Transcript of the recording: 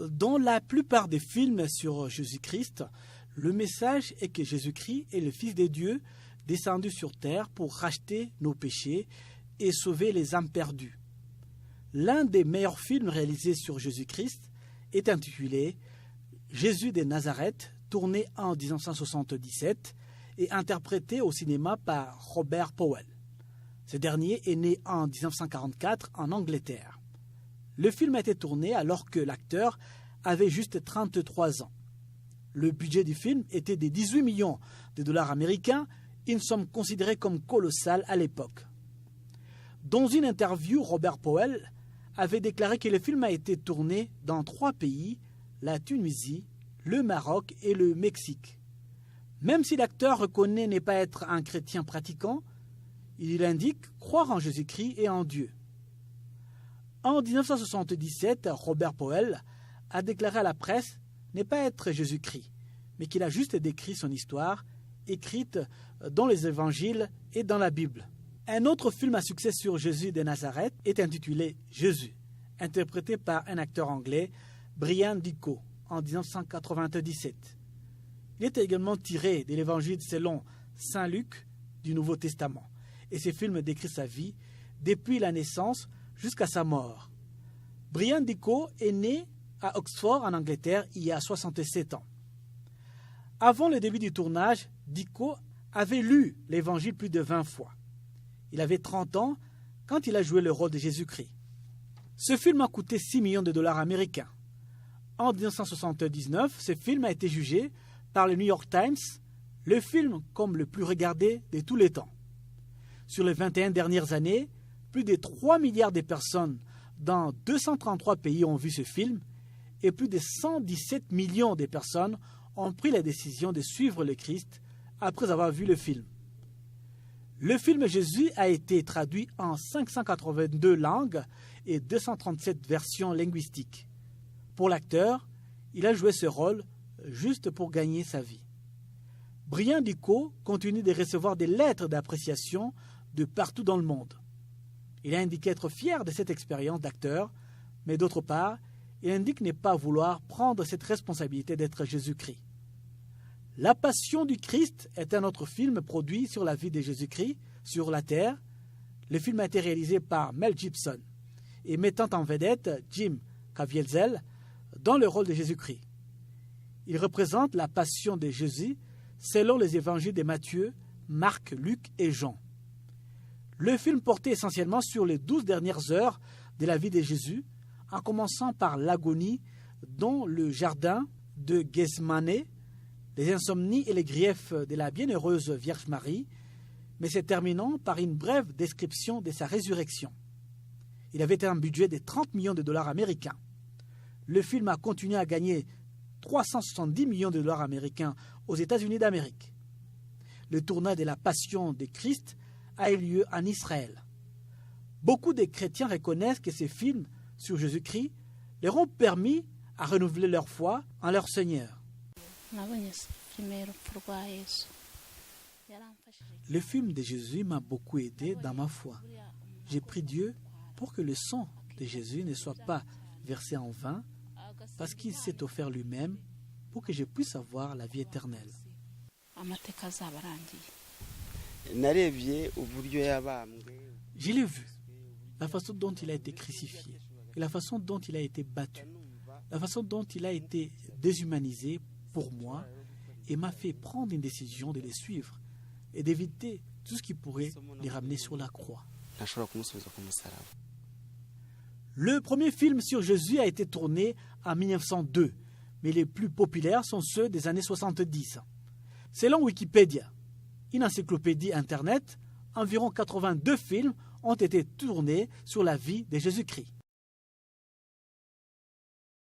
Dans la plupart des films sur Jésus-Christ, le message est que Jésus-Christ est le Fils de Dieu descendu sur terre pour racheter nos péchés et sauver les âmes perdues. L'un des meilleurs films réalisés sur Jésus-Christ est intitulé Jésus de Nazareth, tourné en 1977 et interprété au cinéma par Robert Powell. Ce dernier est né en 1944 en Angleterre. Le film a été tourné alors que l'acteur avait juste 33 ans. Le budget du film était de 18 millions de dollars américains, une somme considérée comme colossale à l'époque. Dans une interview, Robert Powell avait déclaré que le film a été tourné dans 3 pays, la Tunisie, le Maroc et le Mexique. Même si l'acteur reconnaît ne pas être un chrétien pratiquant, il indique croire en Jésus-Christ et en Dieu. En 1977, Robert Powell a déclaré à la presse ne pas être Jésus-Christ, mais qu'il a juste décrit son histoire, écrite dans les évangiles et dans la Bible. Un autre film à succès sur Jésus de Nazareth est intitulé Jésus, interprété par un acteur anglais, Brian Dicko, en 1997. Il est également tiré de l'évangile selon Saint Luc du Nouveau Testament, et ce film décrit sa vie depuis la naissance jusqu'à sa mort. Brian Dicko est né à Oxford, en Angleterre, il y a 67 ans. Avant le début du tournage, Dicko avait lu l'évangile plus de 20 fois. Il avait 30 ans quand il a joué le rôle de Jésus-Christ. Ce film a coûté 6 millions de dollars américains. En 1979, ce film a été jugé par le New York Times le film comme le plus regardé de tous les temps. Sur les 21 dernières années, plus de 3 milliards de personnes dans 233 pays ont vu ce film et plus de 117 millions de personnes ont pris la décision de suivre le Christ après avoir vu le film. Le film Jésus a été traduit en 582 langues et 237 versions linguistiques. Pour l'acteur, il a joué ce rôle juste pour gagner sa vie. Brian Dicko continue de recevoir des lettres d'appréciation de partout dans le monde. Il a indiqué être fier de cette expérience d'acteur, mais d'autre part, il indique ne pas vouloir prendre cette responsabilité d'être Jésus-Christ. La Passion du Christ est un autre film produit sur la vie de Jésus-Christ sur la terre. Le film a été réalisé par Mel Gibson et mettant en vedette Jim Caviezel dans le rôle de Jésus-Christ. Il représente la passion de Jésus selon les évangiles de Matthieu, Marc, Luc et Jean. Le film portait essentiellement sur les 12 dernières heures de la vie de Jésus, en commençant par l'agonie dans le jardin de Gethsémani, les insomnies et les griefs de la bienheureuse Vierge Marie, mais se terminant par une brève description de sa résurrection. Il avait un budget de 30 millions de dollars américains. Le film a continué à gagner 370 millions de dollars américains aux États-Unis d'Amérique. Le tournage de la Passion de Christ a eu lieu en Israël. Beaucoup de chrétiens reconnaissent que ces films sur Jésus-Christ leur ont permis à renouveler leur foi en leur Seigneur. Le film de Jésus m'a beaucoup aidé dans ma foi. J'ai prié Dieu pour que le sang de Jésus ne soit pas versé en vain, parce qu'il s'est offert lui-même pour que je puisse avoir la vie éternelle. Je l'ai vu, la façon dont il a été crucifié, et la façon dont il a été battu, la façon dont il a été déshumanisé pour moi, et m'a fait prendre une décision de le suivre et d'éviter tout ce qui pourrait les ramener sur la croix. Le premier film sur Jésus a été tourné en 1902, mais les plus populaires sont ceux des années 70. Selon Wikipédia, une encyclopédie Internet, environ 82 films ont été tournés sur la vie de Jésus-Christ.